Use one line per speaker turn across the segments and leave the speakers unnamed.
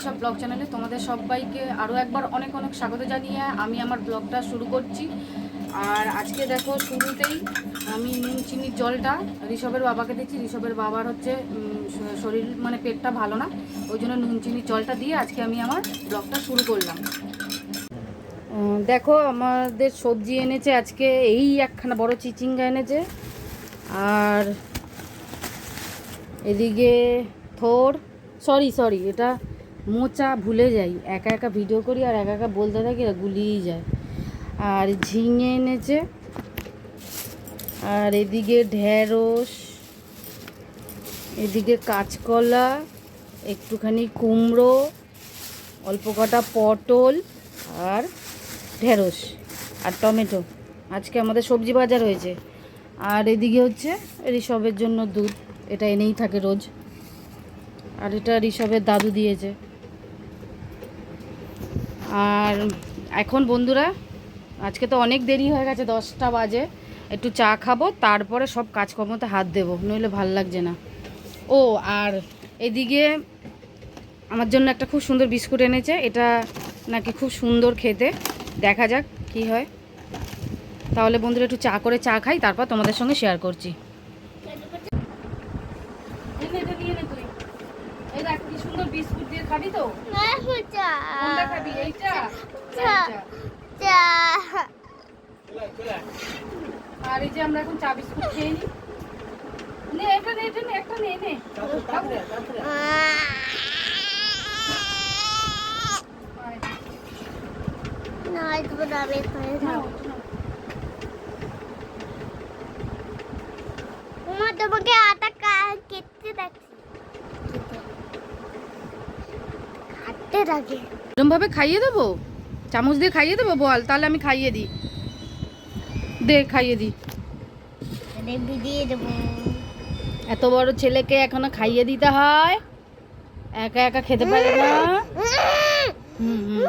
Rishabh blog চ্যানেলে তোমাদের সবাইকে আরও একবার অনেক অনেক স্বাগত জানিয়ে আমি আমার ব্লগটা শুরু করছি। আর আজকে দেখো শুরুতেই আমি নুন চিনির জলটা ঋষভের বাবাকে দিচ্ছি। ঋষভের বাবার হচ্ছে শরীর মানে পেটটা ভালো না, ওই জন্য নুন চিনির জলটা দিয়ে আজকে আমি আমার ব্লগটা শুরু করলাম। দেখো আমাদের সবজি এনেছে আজকে, এই একখানা বড় চিচিঙ্গা এনেছে, আর এদিকে থোর সরি এটা মোচা, ভুলে যাই, একা একা ভিডিও করি আর একা একা বলতে থাকি, গুলিয়েই যায়। আর ঝিঙে এনেছে, আর এদিকে ঢেঁড়স, এদিকে কাঁচকলা, একটুখানি কুমড়ো, অল্প কটা পটল আর ঢেঁড়স আর টমেটো। আজকে আমাদের সবজি বাজার হয়েছে। আর এদিকে হচ্ছে ঋষভের জন্য দুধ, এটা এনেই থাকে রোজ, আর এটা ঋষভের দাদু দিয়েছে। আর এখন বন্ধুরা আজকে তো অনেক দেরি হয়ে গেছে, 10টা বাজে, একটু চা খাবো, তারপরে সব কাজকর্মতে হাত দেবো, নইলে ভাল লাগছে না। ও আর এদিকে আমার জন্য একটা খুব সুন্দর বিস্কুট এনেছে, এটা নাকি খুব সুন্দর খেতে, দেখা যাক কি হয়। তাহলে বন্ধুরা একটু চা করে চা খাই, তারপর তোমাদের সঙ্গে শেয়ার করছি। এই দেখ কি সুন্দর বিস্কুট দিয়ে খাবি তো? কোনটা খাবি, এইটা? আর এই যে আমরা এখন চা বিস্কুট খেয়ে নিই। নে এটা নে, এটা নে, একটা নে নে।
তোমাকে আটা কেটে দেখছি, কাটতে থাকে।
এরকম ভাবে খাইয়ে দেবো, চামচ দিয়ে খাইয়ে দেবো? বল তাহলে আমি খাইয়ে দিই, দে খাইয়ে দিই।
দিয়ে দেবো।
এত বড় ছেলেকে এখনো খাইয়ে দিতে হয়, একা একা খেতে পারে না। হুম হুম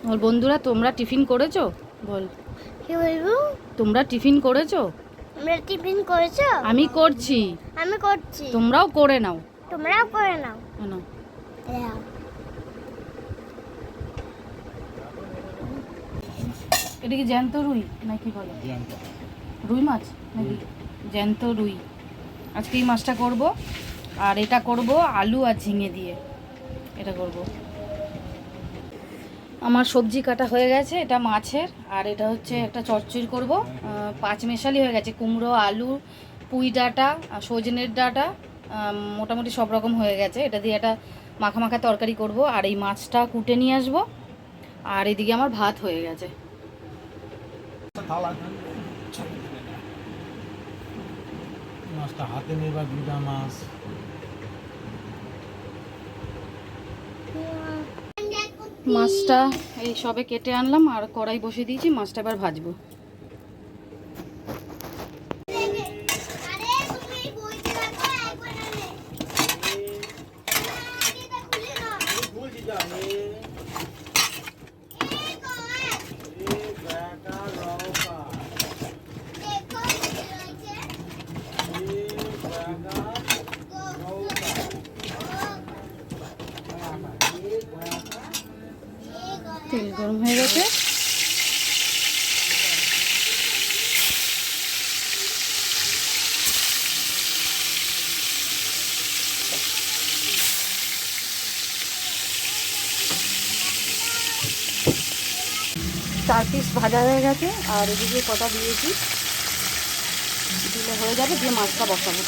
বল বন্ধুরা, তোমরা টিফিন করেছো? বল
কি বলবো?
তোমরা টিফিন করেছো?
আমরা টিফিন করেছো?
আমি করছি,
আমি করছি।
তোমরাও করে নাও।
তোমরাও করে নাও।
নাও। এটা কি জ্যান্ত রুই নাকি বলে? রুই মাছ নাকি জ্যান্ত রুই? আজকে এই মাছটা করব, আর এটা করব আলু আর ঝিঙে দিয়ে, এটা করব। আমার সবজি কাটা হয়ে গেছে, এটা মাছের, আর এটা হচ্ছে একটা চচ্চড়ি করব, পাঁচ মেশালি হয়ে গেছে, কুমড়ো, আলু, পুঁই ডাঁটা, সজনের ডাঁটা, মোটামুটি সব রকম হয়ে গেছে। এটা দিয়ে একটা মাখা মাখা তরকারি করব, আর এই মাছটা কুটে নিয়ে আসবো। আর এদিকে আমার ভাত হয়ে গেছে।
মাছটা হাতে নেবা, দুটা মাছ।
মাছটা এই সবে কেটে আনলাম, আর কড়াই বসিয়ে দিয়েছি, মাছটা এবার ভাজবো। তেল গরম হয়ে গেছে, চার পিস ভাজা হয়ে গেছে, আর এদিকে কটা দিয়েছি, দিলে হয়ে যাবে, দিয়ে মাছটা বসাবো।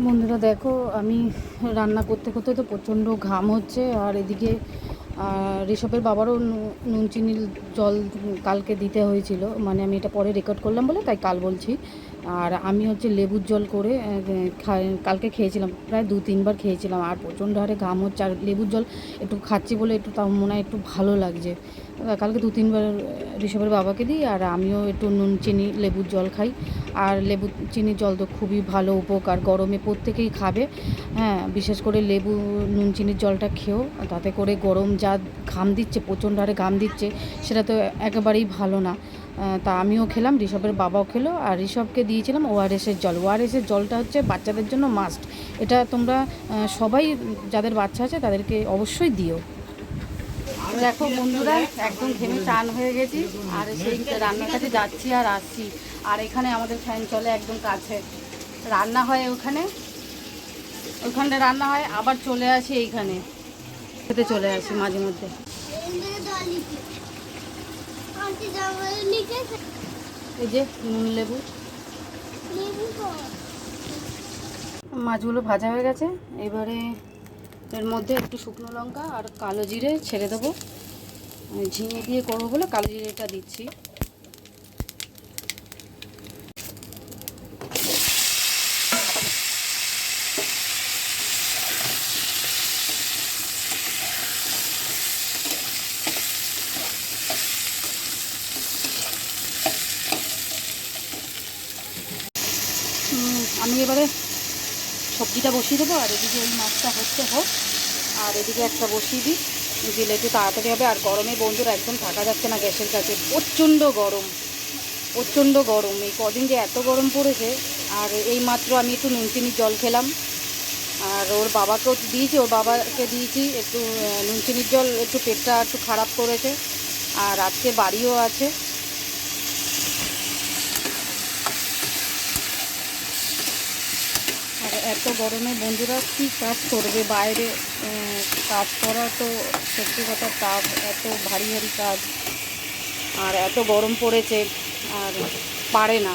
বন্ধুরা দেখো, আমি রান্না করতে করতে তো প্রচণ্ড ঘাম হচ্ছে, আর এদিকে ঋষভের বাবারও নুন চিনির জল কালকে দিতে হয়েছিল, মানে আমি এটা পরে রেকর্ড করলাম বলে তাই কাল বলছি। আর আমি হচ্ছে লেবুর জল করে কালকে খেয়েছিলাম, প্রায় 2-3 বার খেয়েছিলাম, আর প্রচণ্ড হারে ঘাম হচ্ছে, আর লেবুর জল একটু খাচ্ছি বলে একটু তাও মনে হয় একটু ভালো লাগছে। কালকে 2-3 বার ঋষভের বাবাকে দিই, আর আমিও একটু নুন চিনি লেবুর জল খাই। আর লেবু চিনির জল তো খুবই ভালো উপকার, গরমে প্রত্যেকেই খাবে। হ্যাঁ, বিশেষ করে লেবু নুন চিনির জলটা খেও, তাতে করে গরম যা ঘাম দিচ্ছে, প্রচণ্ড হারে ঘাম দিচ্ছে, সেটা তো একেবারেই ভালো না। তা আমিও খেলাম, ঋষভের বাবাও খেলো, আর ঋষভকে দিয়েছিলাম ওআরএসের জল। ওআরএসের জলটা হচ্ছে বাচ্চাদের জন্য মাস্ট, এটা তোমরা সবাই যাদের বাচ্চা আছে তাদেরকে অবশ্যই দিও। দেখো বন্ধুরা, একদম ঘেমে চান হয়ে গেছি, আর সেই রান্নার কাছে যাচ্ছি আর আসছি। আর এখানে আমাদের ফ্যান চলে একদম কাছে, রান্না হয় ওইখানটা রান্না হয়, আবার চলে আসি এইখানে খেতে চলে আসি মাঝে মধ্যে। এই যে নুন লেবু, মাছগুলো ভাজা হয়ে গেছে, এবারে এর মধ্যে একটু শুকনো লঙ্কা আর কালো জিরে ছেড়ে দেবো। ঝিঙে দিয়ে করবো বলে কালো জিরেটা দিচ্ছি। আমি এবারে সবজিটা বসিয়ে দেবো, আর এদিকে ওই মাছটা হোক, আর এদিকে একটা বসিয়ে দিই, দিলে একটু তাড়াতাড়ি হবে। আর গরমে বন্ধুরা একদম থাকা যাচ্ছে না গ্যাসের কাছে, প্রচণ্ড গরম, এই কদিন যে এত গরম পড়েছে। আর এই মাত্র আমি একটু নুন চিনির জল খেলাম, আর ওর বাবাকেও দিয়েছি, ওর বাবাকে দিয়েছি একটু নুন চিনির জল, একটু পেটটা একটু খারাপ করেছে, আর আজকে বাড়িও আছে। আর এত গরমে বন্ধুরা কী কাজ করবে বাইরে, কাজ করা তো সত্যি কথা তাপ, এত ভারী কাজ, আর এত গরম পড়েছে, আর পারে না,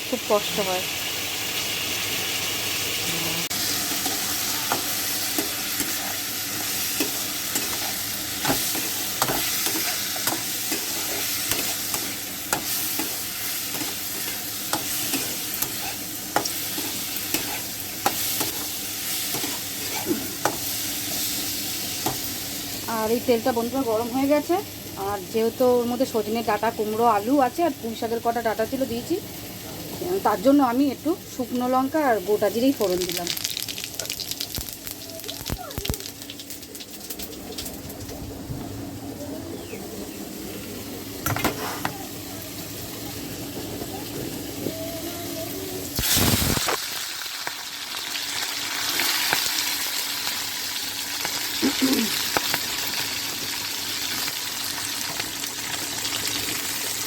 খুব কষ্ট হয়। আর এই তেলটা বন্ধুরা গরম হয়ে গেছে, আর যেহেতু ওর মধ্যে সজনে ডাঁটা, কুমড়ো, আলু আছে, আর পুঁই শাকের কটা ডাঁটা ছিল দিয়েছি, তার জন্য আমি একটু শুকনো লঙ্কা আর গোটা জিরেই ফোড়ন দিলাম।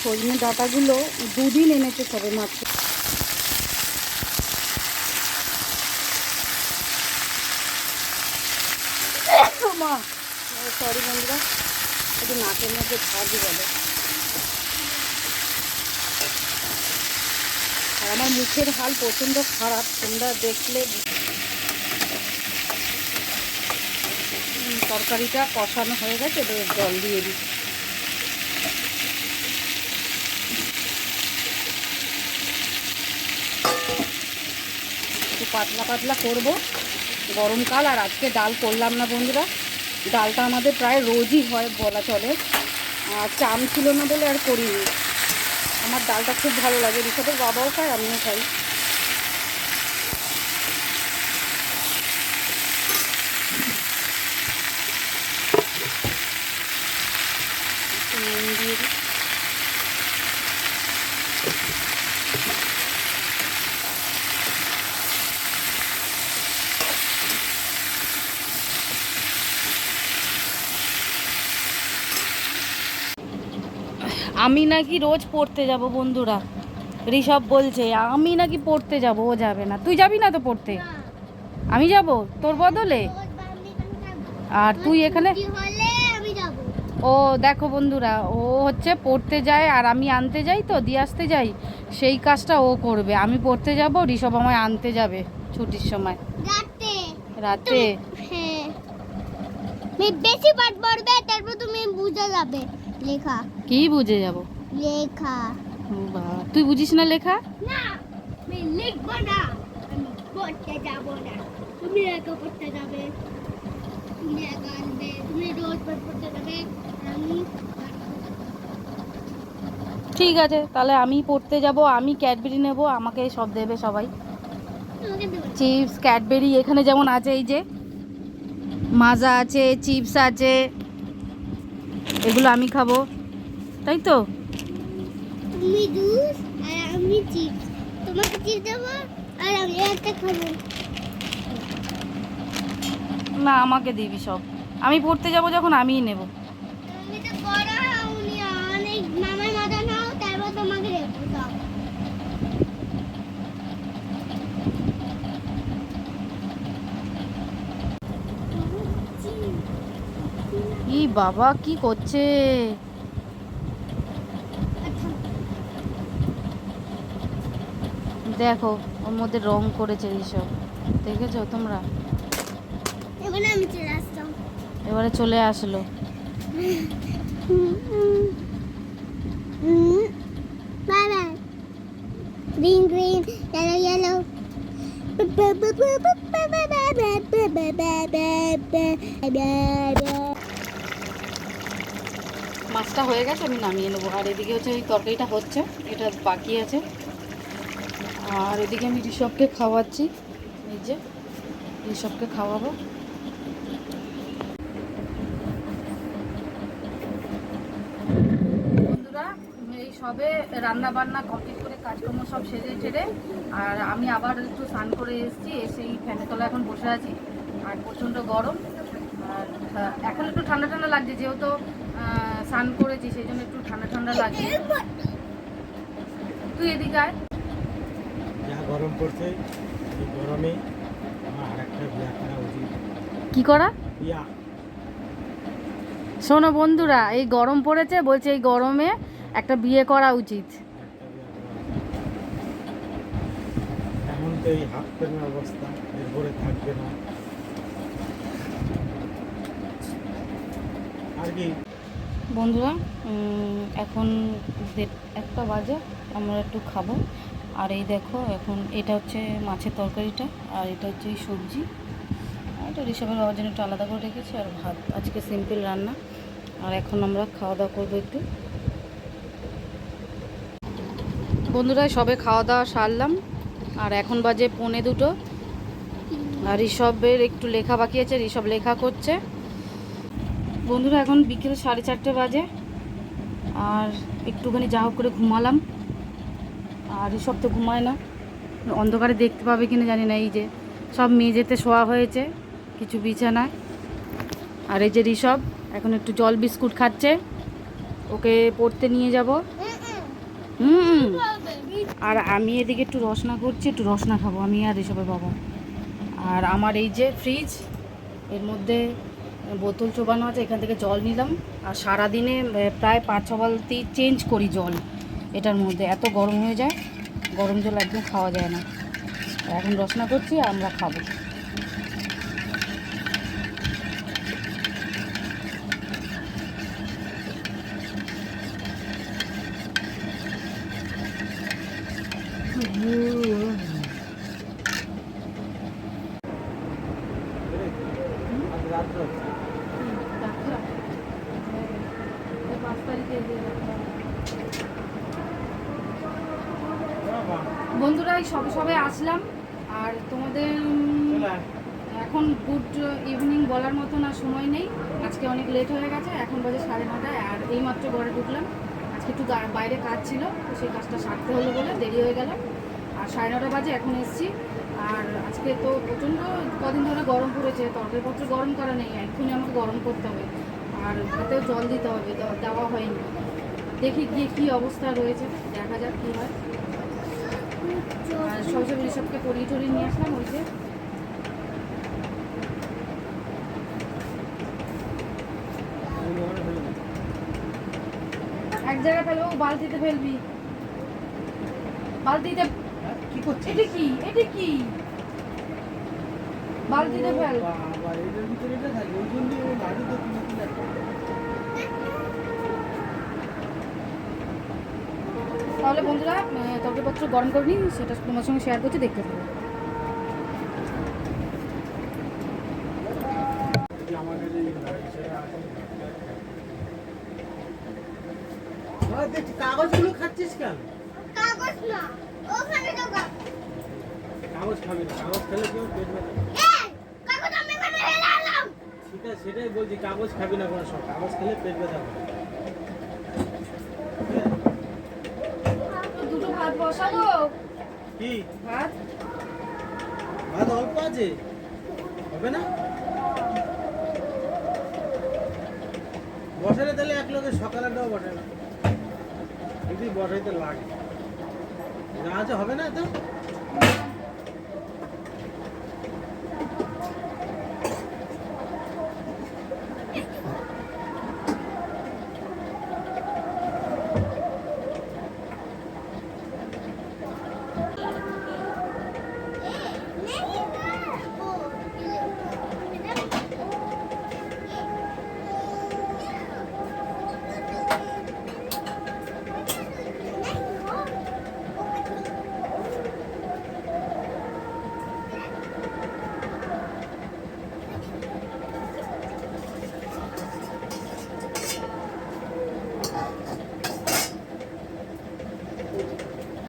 সজনে ডাঁটাগুলো 2 দিন এনেছে সবে মাত্র। মা সরি বন্ধুরা, একটু নাকের মধ্যে ঝাঁঝি বলে, আর আমার মুখের হাল প্রচণ্ড খারাপ, তোমরা দেখলে। তরকারিটা কষানো হয়ে গেছে, এবার জল দিয়ে দিই। একটু পাতলা পাতলা করবো, গরমকাল, আর আজকে ডাল করলাম না বন্ধুরা। ডালটা আমাদের প্রায় রোজই হয় বলা চলে, আর চাম ছিল না বলে আর করিনি। আমার ডালটা খুব ভালো লাগে, ঋষভের বাবাও খায়, আমিও খাই। নুন দিয়ে দিই। আমি নাকি রোজ পড়তে যাব বন্ধুরা, ঋষভ বলছে আমি নাকি পড়তে যাব, ও যাবে না। তুই যাবি না তো পড়তে? আমি যাব তোর বদলে। আর তুই এখানে, ও দেখো বন্ধুরা, ও হচ্ছে পড়তে যায় আর আমি আনতে যাই, তো দিয়ে আসতে যাই, সেই কাজটা ও করবে। আমি পড়তে যাব, ঋষভ আমায় আনতে যাবে ছুটির সময় রাতে।
হ্যাঁ, বেশি পাঠ পড়বে, তারপর তুমি বুঝে যাবে লেখা।
কি বুঝে যাব?
লেখা।
বাবা, তুই বুঝিস না লেখা?
না, আমি লিখবো না, আমি পড়তে যাব না। তুমি একা পড়তে যাবে, তুমি একা আনবে, তুমি রোজ পড়তে যাবে, আমি
ঠিক আছে, তাহলে আমি পড়তে যাব, আমি ক্যাডবেরি নেব, আমাকে সব দেবে সবাই।
তোমাকে দেবো না।
চিপস ক্যাডবেরি এখানে যেমন আছে, এই যে মাজা আছে, চিপস আছে, এগুলো আমি খাবো, তাই তো?
তুমি জুস আর আমি চিপস, তোমাকে চিপস দেবো আর আমি একটা খাবো।
না, আমাকে দিবি সব, আমি পড়তে যাব যখন আমিই নেব।
তুমি তো বড় হওনি, অনেক মামার মতো নাও, তারপর তোমাকে দেবো সব।
ই বাবা কি করছে?
আচ্ছা,
দেখো ওর মধ্যে রং করেছে এইসব, দেখেছো তোমরা?
এবারে আমি চলে আসতাম।
এবারে চলে আসলো।
Bye bye. Green, green, yellow, yellow.
মাছটা হয়ে গেছে, আমি নামিয়ে নেবো। আর এদিকে হচ্ছে এই তরকারিটা হচ্ছে, এটা বাকি আছে। আর এদিকে আমি ঋষভকে খাওয়াচ্ছি, এই যে ঋষভকে খাওয়াবো। বন্ধুরা, এই সবে রান্না বান্না কমপ্লিট করে কাজকর্ম সব সেরে টেরে, আর আমি আবার একটু স্নান করে এসেছি, এসে এই ফ্যানের তলায় এখন বসে আছি। আর প্রচণ্ড গরম, আর এখন একটু ঠান্ডা ঠান্ডা লাগছে, যেহেতু স্নান করেছি সেই জন্য একটু ঠান্ডা ঠান্ডা লাগছে। তুই এদিকে আয়।
যা গরম পড়ছে, এই গরমে আমার আরেকটা বিয়া করা উচিত।
কি করা?
বিয়া।
শোনো বন্ধুরা, এই গরম পড়েছে, বলছে এই গরমে একটা বিয়ে করা উচিত।
এখন তো এই হাত পেনের অবস্থা, এরপরে থাকবে না আর কি।
বন্ধুরা, এখন 1:30 বাজে, আমরা একটু খাবো। আর এই দেখো, এখন এটা হচ্ছে মাছের তরকারিটা, আর এটা হচ্ছে এই সবজি, আর এটা ঋষভের বাবার জন্য একটু আলাদা করে রেখেছি, আর ভাত আজকে সিম্পল রান্না। আর এখন আমরা খাওয়া দাওয়া করবো একটু। বন্ধুরা, সবে খাওয়া দাওয়া সারলাম, আর এখন বাজে 1:45। আর ঋষভের একটু লেখা বাকি আছে, ঋষভ লেখা করছে। বন্ধুরা, এখন বিকেল 4:30 বাজে, আর একটুখানি যা হোক করে ঘুমালাম। আর ঋষভ তো ঘুমায় না, অন্ধকারে দেখতে পাবে কিনা জানি না। এই যে সব মেঝেতে শোয়া হয়েছে, কিছু বিছানায়। আর এই যে ঋষভ এখন একটু জল বিস্কুট খাচ্ছে, ওকে পড়তে নিয়ে যাব। আর আমি এদিকে একটু রসনা করছি, একটু রসনা খাবো আমি আর ঋষভের বাবা। আর আমার এই যে ফ্রিজ, এর মধ্যে বোতল চোবানো আছে, এখান থেকে জল নিলাম। আর সারাদিনে প্রায় 5-6 বালতি চেঞ্জ করি জল এটার মধ্যে, এত গরম হয়ে যায়, গরম জল একদম খাওয়া যায় না। এখন রসনা করছি, আমরা খাবো।
আজ রাত্রে হচ্ছে। বাবা,
বন্ধুরা, এই সবে সবে আসলাম, আর তোমাদের
চলে আয়।
এখন গুড ইভিনিং বলার মতো না সময় নেই। আজকে অনেক লেট হয়ে গেছে, এখন বাজে 9:30। আর এইমাত্র ঘরে ঢুকলাম, আজকে একটু বাইরে কাজ ছিল, তো সেই কাজটা সারতে হলো বলে দেরি হয়ে গেল। আর 9:30 বাজে এখন এসেছি। আর আজকে তো প্রচণ্ড কদিন ধরে গরম পড়েছে, তরকারিপত্র গরম করা নেই, এক্ষুনি আমাকে গরম করতে হবে। আর হাতেও জল দিতে হবে, দেওয়া হয়নি। দেখি গিয়ে কী অবস্থা রয়েছে, দেখা যাক কী হয়। আর সব ঋষভকে পরিয়ে টরিয়ে নিয়ে আসলাম, ওই যে এক জায়গায় ফেলবো, বালতিতে ফেলবি, বালতিতে।
কি করছিস?
এটা কি, এটা কি? বালতিতে ফেল।
বাবা, এটার ভিতরে এটা থাকে, ওই জন্য ও বাড়িতে কিনে কিনে রাখে।
তাহলে বন্ধুরা তরকারিপত্র গরম করে নিই, সেটা তোমার সঙ্গে শেয়ার করছি, দেখতে থাকো।
আমার কাছে সেটা আছে। দেখছি কাগজগুলো খাচ্ছিস কেন?
কাগজ না, ওখানে দাও।
কাগজ খাবি না, কাগজ খেলে কেউ পেট ব্যথা।
এই কাগজ আমি এখানে রেখে আনলাম।
সেটাই বলছি, কাগজ খাবি না কোনো সব, কাগজ খেলে পেট ব্যথা হবে।
দুটো ভাত বসাবো।
কি
ভাত
ভাত অল্প আছে, হবে না? বসালে তাহলে এক লোকে সকালেরটাও বসে না, যদি বসাইতে লাগে যা আছে হবে না তো।